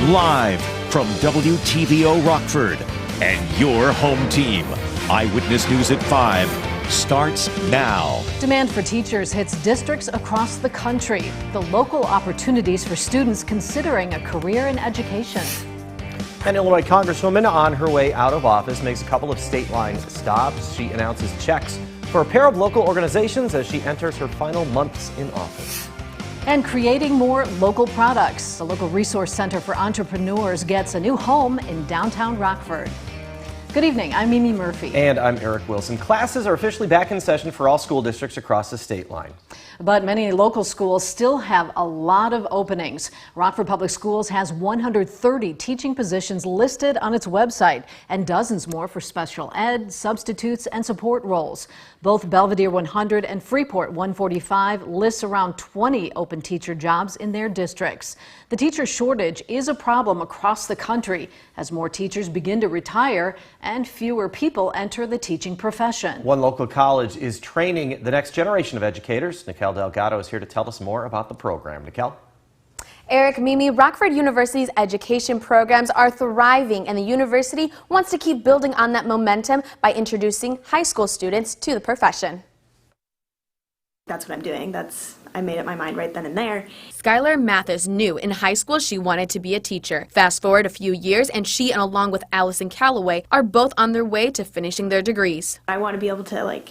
Live from WTVO Rockford and your home team. Eyewitness News at 5 starts now. Demand for teachers hits districts across the country. The local opportunities for students considering a career in education. An Illinois Congresswoman on her way out of office makes a couple of Stateline stops. She announces checks for a pair of local organizations as she enters her final months in office. And creating more local products. The local resource center for entrepreneurs gets a new home in downtown Rockford. Good evening, I'm Mimi Murphy. And I'm Eric Wilson. Classes are officially back in session for all school districts across the state line. But many local schools still have a lot of openings. Rockford Public Schools has 130 teaching positions listed on its website and dozens more for special ed, substitutes, and support roles. Both Belvedere 100 and Freeport 145 lists around 20 open teacher jobs in their districts. The teacher shortage is a problem across the country as more teachers begin to retire and fewer people enter the teaching profession. One local college is training the next generation of educators. Nikel Delgado is here to tell us more about the program. Nikel? Eric, Mimi, Rockford University's education programs are thriving, and the university wants to keep building on that momentum by introducing high school students to the profession. That's what I'm doing. I made up my mind right then and there. Skylar Mathis knew in high school she wanted to be a teacher. Fast forward a few years, and she, and along with Allison Calloway, are both on their way to finishing their degrees. I want to be able to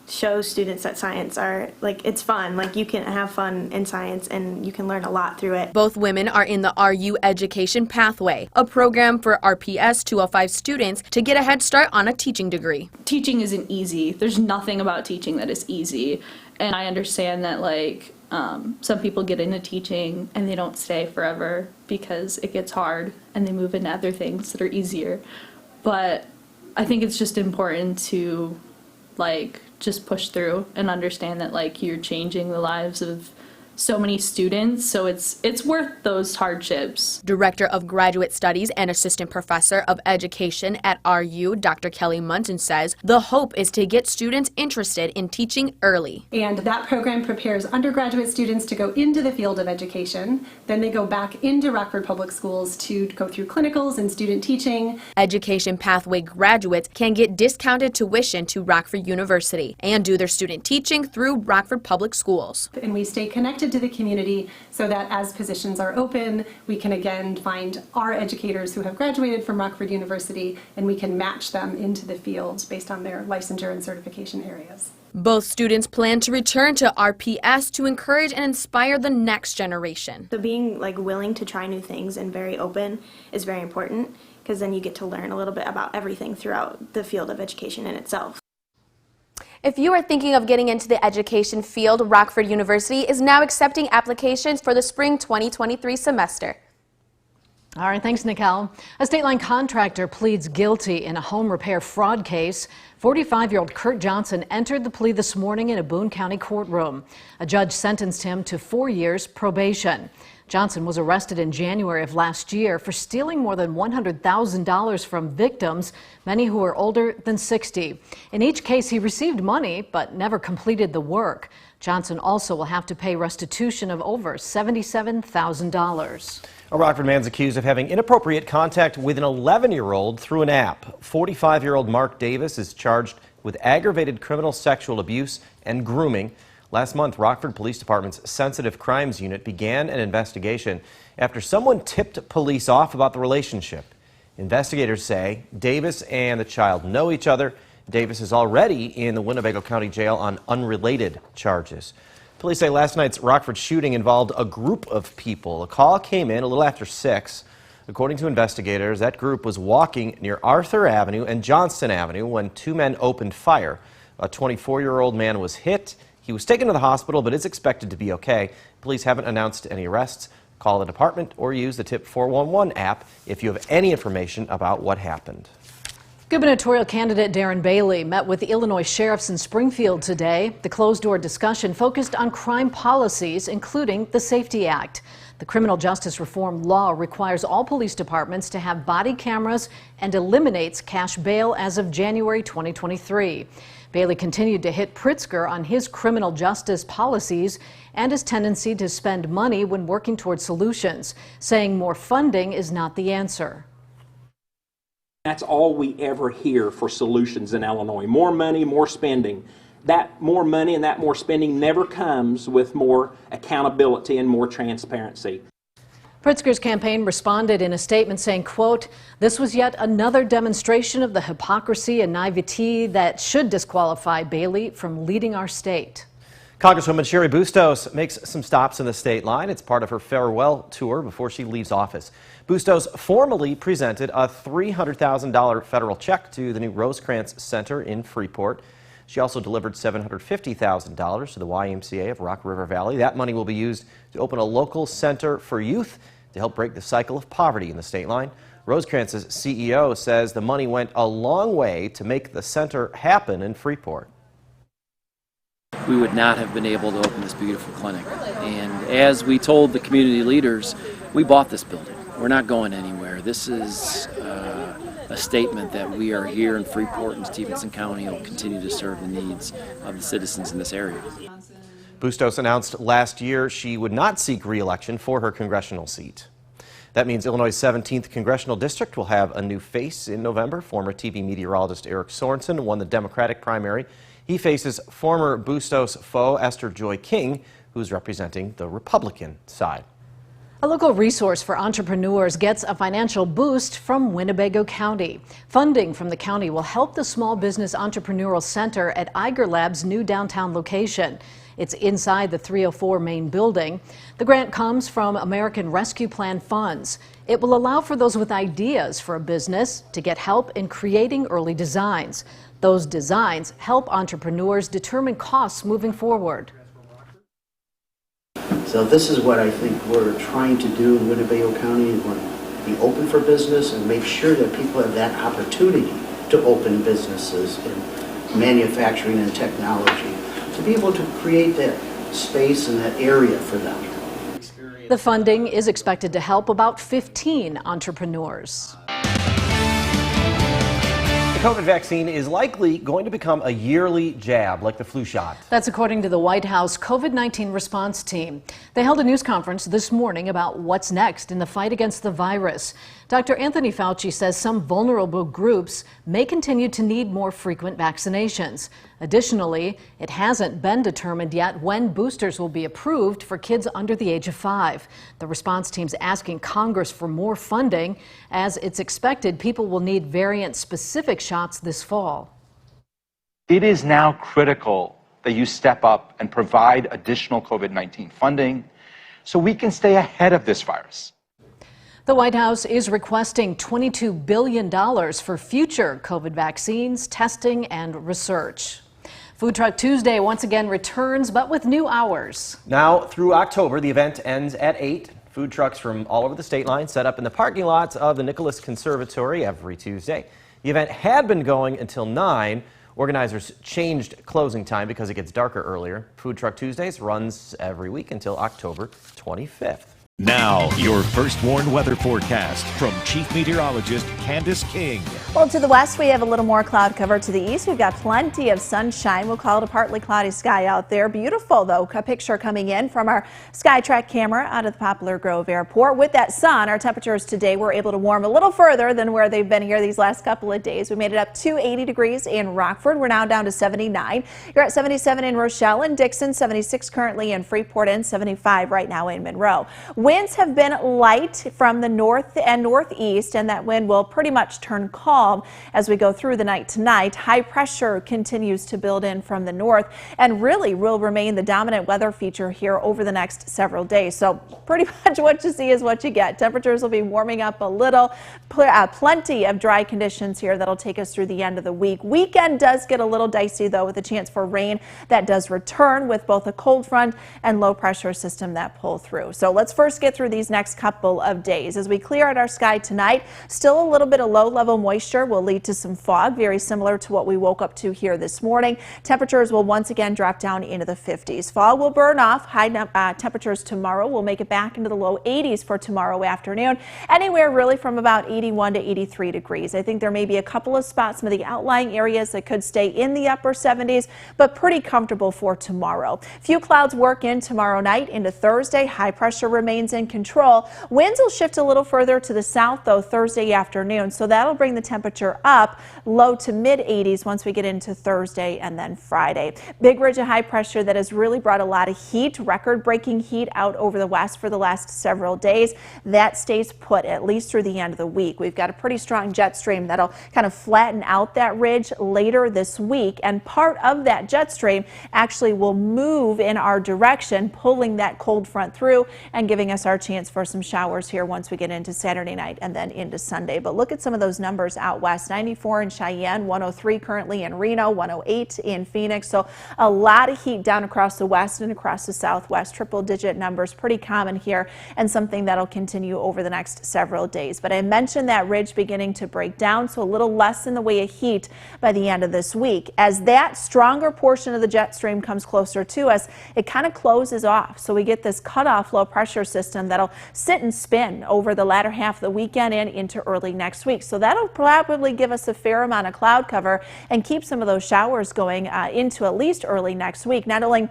show students that science it's fun. You can have fun in science and you can learn a lot through it. Both women are in the RU Education Pathway, a program for RPS 205 students to get a head start on a teaching degree. Teaching isn't easy. There's nothing about teaching that is easy. And I understand that some people get into teaching and they don't stay forever because it gets hard and they move into other things that are easier. But I think it's just important to just push through and understand that you're changing the lives of so many students, so it's worth those hardships. Director of Graduate Studies and Assistant Professor of Education at RU, Dr. Kelly Munson, says the hope is to get students interested in teaching early. And that program prepares undergraduate students to go into the field of education. Then they go back into Rockford Public Schools to go through clinicals and student teaching. Education Pathway graduates can get discounted tuition to Rockford University and do their student teaching through Rockford Public Schools. And we stay connected to the community so that as positions are open, we can again find our educators who have graduated from Rockford University and we can match them into the field based on their licensure and certification areas. Both students plan to return to RPS to encourage and inspire the next generation. So being willing to try new things and very open is very important, because then you get to learn a little bit about everything throughout the field of education in itself. If you are thinking of getting into the education field, Rockford University is now accepting applications for the spring 2023 semester. All right, thanks, Nikel. A Stateline contractor pleads guilty in a home repair fraud case. 45-year-old Kurt Johnson entered the plea this morning in a Boone County courtroom. A judge sentenced him to 4 years probation. Johnson was arrested in January of last year for stealing more than $100,000 from victims, many who were older than 60. In each case, he received money but never completed the work. Johnson also will have to pay restitution of over $77,000. A Rockford man's accused of having inappropriate contact with an 11-year-old through an app. 45-year-old Mark Davis is charged with aggravated criminal sexual abuse and grooming. Last month, Rockford Police Department's Sensitive Crimes Unit began an investigation after someone tipped police off about the relationship. Investigators say Davis and the child know each other. Davis is already in the Winnebago County Jail on unrelated charges. Police say last night's Rockford shooting involved a group of people. A call came in a little after 6. According to investigators, that group was walking near Arthur Avenue and Johnston Avenue when two men opened fire. A 24-year-old man was hit. He was taken to the hospital but is expected to be okay. Police haven't announced any arrests. Call the department or use the Tip 411 app if you have any information about what happened. Gubernatorial candidate Darren Bailey met with the Illinois sheriffs in Springfield today. The closed-door discussion focused on crime policies, including the Safety Act. The criminal justice reform law requires all police departments to have body cameras and eliminates cash bail as of January 2023. Bailey continued to hit Pritzker on his criminal justice policies and his tendency to spend money when working towards solutions, saying more funding is not the answer. That's all we ever hear for solutions in Illinois. More money, more spending. That more money and that more spending never comes with more accountability and more transparency. Pritzker's campaign responded in a statement saying, quote, "This was yet another demonstration of the hypocrisy and naivety that should disqualify Bailey from leading our state." Congresswoman Sherry Bustos makes some stops in the state line. It's part of her farewell tour before she leaves office. Bustos formally presented a $300,000 federal check to the new Rosecrance Center in Freeport. She also delivered $750,000 to the YMCA of Rock River Valley. That money will be used to open a local center for youth to help break the cycle of poverty in the state line. Rosecrance's CEO says the money went a long way to make the center happen in Freeport. We would not have been able to open this beautiful clinic. And as we told the community leaders, we bought this building. We're not going anywhere. This is a statement that we are here in Freeport and Stephenson County and will continue to serve the needs of the citizens in this area. Bustos announced last year she would not seek re-election for her congressional seat. That means Illinois' 17th congressional district will have a new face in November. Former TV meteorologist Eric Sorensen won the Democratic primary. He faces former Bustos foe Esther Joy King, who's representing the Republican side. A local resource for entrepreneurs gets a financial boost from Winnebago County. Funding from the county will help the Small Business Entrepreneurial Center at Eiger Lab's new downtown location. It's inside the 304 main building. The grant comes from American Rescue Plan funds. It will allow for those with ideas for a business to get help in creating early designs. Those designs help entrepreneurs determine costs moving forward. So this is what I think we're trying to do in Winnebago County. We want to be open for business and make sure that people have that opportunity to open businesses in manufacturing and technology, to be able to create that space and that area for them. The funding is expected to help about 15 entrepreneurs. The COVID vaccine is likely going to become a yearly jab, like the flu shot. That's according to the White House COVID-19 response team. They held a news conference this morning about what's next in the fight against the virus. Dr. Anthony Fauci says some vulnerable groups may continue to need more frequent vaccinations. Additionally, it hasn't been determined yet when boosters will be approved for kids under the age of 5. The response team's asking Congress for more funding, as it's expected people will need variant-specific shots this fall. It is now critical that you step up and provide additional COVID-19 funding so we can stay ahead of this virus. The White House is requesting $22 billion for future COVID vaccines, testing, and research. Food Truck Tuesday once again returns, but with new hours. Now through October, the event ends at 8. Food trucks from all over the state line set up in the parking lots of the Nicholas Conservatory every Tuesday. The event had been going until 9. Organizers changed closing time because it gets darker earlier. Food Truck Tuesdays runs every week until October 25th. Now, your First Warn weather forecast from Chief Meteorologist Candace King. Well, to the west, we have a little more cloud cover. To the east, we've got plenty of sunshine. We'll call it a partly cloudy sky out there. Beautiful, though. A picture coming in from our SkyTrack camera out of the Poplar Grove Airport. With that sun, our temperatures today were able to warm a little further than where they've been here these last couple of days. We made it up to 80 degrees in Rockford. We're now down to 79. You're at 77 in Rochelle and Dixon, 76 currently in Freeport, and 75 right now in Monroe. Winds have been light from the north and northeast, and that wind will pretty much turn calm as we go through the night tonight. High pressure continues to build in from the north and really will remain the dominant weather feature here over the next several days. So pretty much what you see is what you get. Temperatures will be warming up a little. Plenty of dry conditions here that'll take us through the end of the week. Weekend does get a little dicey, though, with a chance for rain that does return with both a cold front and low pressure system that pull through. So let's first first get through these next couple of days. As we clear out our sky tonight, still a little bit of low-level moisture will lead to some fog, very similar to what we woke up to here this morning. Temperatures will once again drop down into the 50s. Fog will burn off. High temperatures tomorrow will make it back into the low 80s for tomorrow afternoon. Anywhere really from about 81 to 83 degrees. I think there may be a couple of spots, some of the outlying areas that could stay in the upper 70s, but pretty comfortable for tomorrow. Few clouds work in tomorrow night into Thursday. High pressure remains in control. Winds will shift a little further to the south though Thursday afternoon, so that'll bring the temperature up low to mid 80s once we get into Thursday and then Friday. Big ridge of high pressure that has really brought a lot of heat, record-breaking heat out over the west for the last several days. That stays put at least through the end of the week. We've got a pretty strong jet stream that'll kind of flatten out that ridge later this week, and part of that jet stream actually will move in our direction, pulling that cold front through and giving us our chance for some showers here once we get into Saturday night and then into Sunday. But look at some of those numbers out west. 94 in Cheyenne, 103 currently in Reno, 108 in Phoenix. So a lot of heat down across the west and across the southwest. Triple-digit numbers, pretty common here, and something that'll continue over the next several days. But I mentioned that ridge beginning to break down, so a little less in the way of heat by the end of this week. As that stronger portion of the jet stream comes closer to us, it kind of closes off. So we get this cutoff low pressure system that'll sit and spin over the latter half of the weekend and into early next week. So that'll probably give us a fair amount of cloud cover and keep some of those showers going into at least early next week. Not only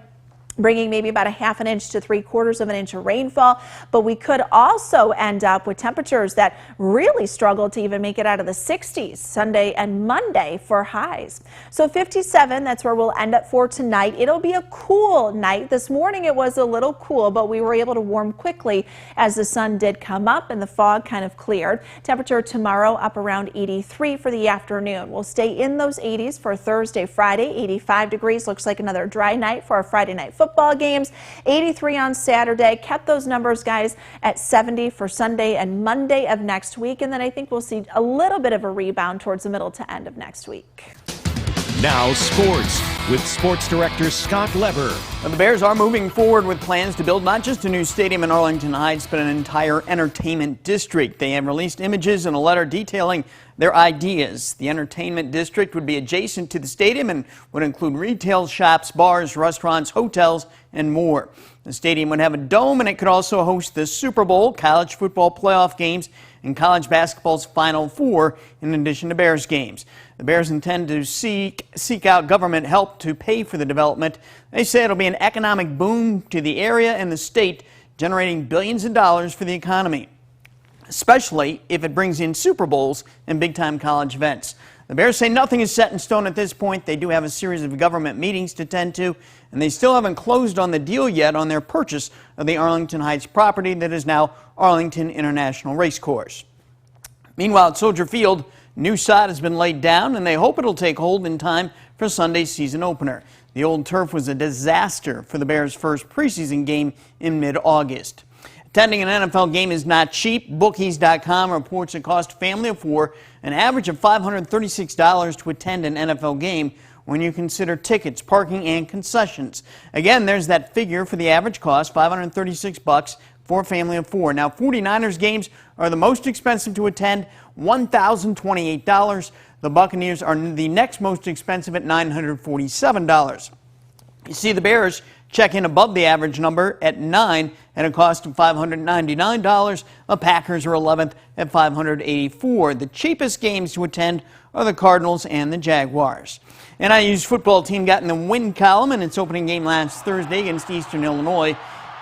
bringing maybe about a half an inch to 3/4 of an inch of rainfall, but we could also end up with temperatures that really struggle to even make it out of the 60s Sunday and Monday for highs. So 57, that's where we'll end up for tonight. It'll be a cool night. This morning it was a little cool, but we were able to warm quickly as the sun did come up and the fog kind of cleared. Temperature tomorrow up around 83 for the afternoon. We'll stay in those 80s for Thursday, Friday. 85 degrees, looks like another dry night for our Friday night football games. 83 on Saturday. Kept those numbers, guys, at 70 for Sunday and Monday of next week. And then I think we'll see a little bit of a rebound towards the middle to end of next week. Now sports with sports director Scott Leber. Now, the Bears are moving forward with plans to build not just a new stadium in Arlington Heights, but an entire entertainment district. They have released images and a letter detailing their ideas. The entertainment district would be adjacent to the stadium and would include retail shops, bars, restaurants, hotels, and more. The stadium would have a dome, and it could also host the Super Bowl, college football playoff games, and college basketball's Final Four, in addition to Bears games. The Bears intend to seek out government help to pay for the development. They say it'll be an economic boom to the area and the state, generating billions of dollars for the economy, especially if it brings in Super Bowls and big-time college events. The Bears say nothing is set in stone at this point. They do have a series of government meetings to tend to, and they still haven't closed on the deal yet on their purchase of the Arlington Heights property that is now Arlington International Racecourse. Meanwhile, at Soldier Field, new sod has been laid down, and they hope it'll take hold in time for Sunday's season opener. The old turf was a disaster for the Bears' first preseason game in mid-August. Attending an NFL game is not cheap. Bookies.com reports it cost a family of four an average of $536 to attend an NFL game when you consider tickets, parking, and concessions. Again, there's that figure for the average cost, $536 for a family of four. Now, 49ers games are the most expensive to attend, $1,028. The Buccaneers are the next most expensive at $947. You see, the Bears check in above the average number at 9 at a cost of $599. The Packers are 11th at $584. The cheapest games to attend are the Cardinals and the Jaguars. NIU's football team got in the win column in its opening game last Thursday against Eastern Illinois.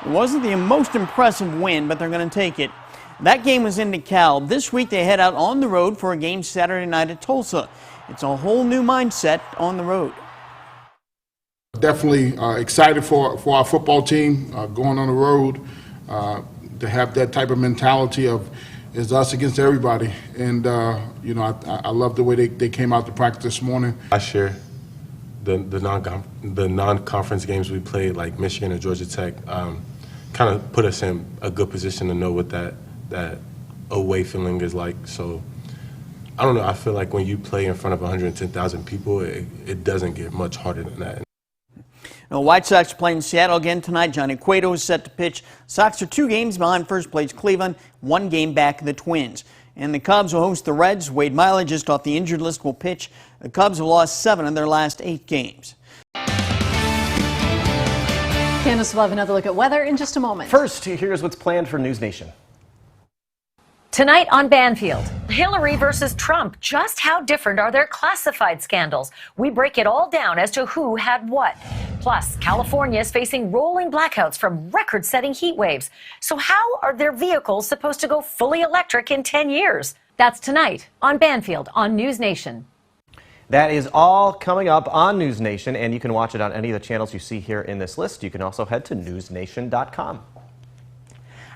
It wasn't the most impressive win, but they're going to take it. That game was in DeKalb. This week they head out on the road for a game Saturday night at Tulsa. It's a whole new mindset on the road. Definitely excited for our football team going on the road to have that type of mentality of it's us against everybody. And, you know, I love the way they came out to practice this morning. Last year, the non-conference games we played, like Michigan and Georgia Tech, kind of put us in a good position to know what that away feeling is like. So, I don't know, I feel like when you play in front of 110,000 people, it doesn't get much harder than that. The White Sox playing Seattle again tonight. Johnny Cueto is set to pitch. Sox are 2 games behind first place Cleveland, 1 game back of the Twins. And the Cubs will host the Reds. Wade Miley, just off the injured list, will pitch. The Cubs have lost 7 of their last 8 games. Candace will have another look at weather in just a moment. First, here's what's planned for News Nation. Tonight on Banfield, Hillary versus Trump. Just how different are their classified scandals? We break it all down as to who had what. Plus, California is facing rolling blackouts from record-setting heat waves. So how are their vehicles supposed to go fully electric in 10 years? That's tonight on Banfield on News Nation. That is all coming up on News Nation, and you can watch it on any of the channels you see here in this list. You can also head to newsnation.com.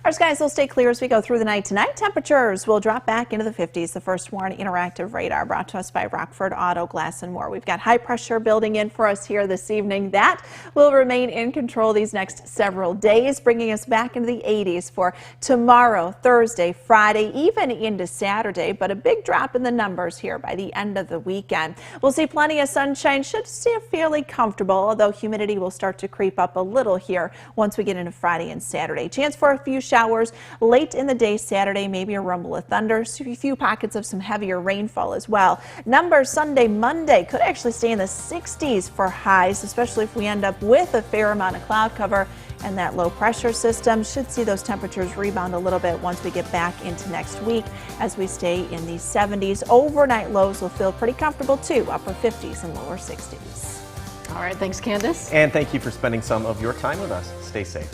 Our skies will stay clear as we go through the night tonight. Temperatures will drop back into the 50s. The First Warn Interactive Radar brought to us by Rockford Auto Glass and More. We've got high pressure building in for us here this evening. That will remain in control these next several days, bringing us back into the 80s for tomorrow, Thursday, Friday, even into Saturday. But a big drop in the numbers here by the end of the weekend. We'll see plenty of sunshine. Should stay fairly comfortable, although humidity will start to creep up a little here once we get into Friday and Saturday. Chance for a few showers late in the day Saturday, maybe a rumble of thunder, a few pockets of some heavier rainfall as well. Numbers Sunday, Monday could actually stay in the 60s for highs, especially if we end up with a fair amount of cloud cover, and that low pressure system should see those temperatures rebound a little bit once we get back into next week as we stay in the 70s. Overnight lows will feel pretty comfortable too, upper 50s and lower 60s. All right, thanks, Candace. And thank you for spending some of your time with us. Stay safe.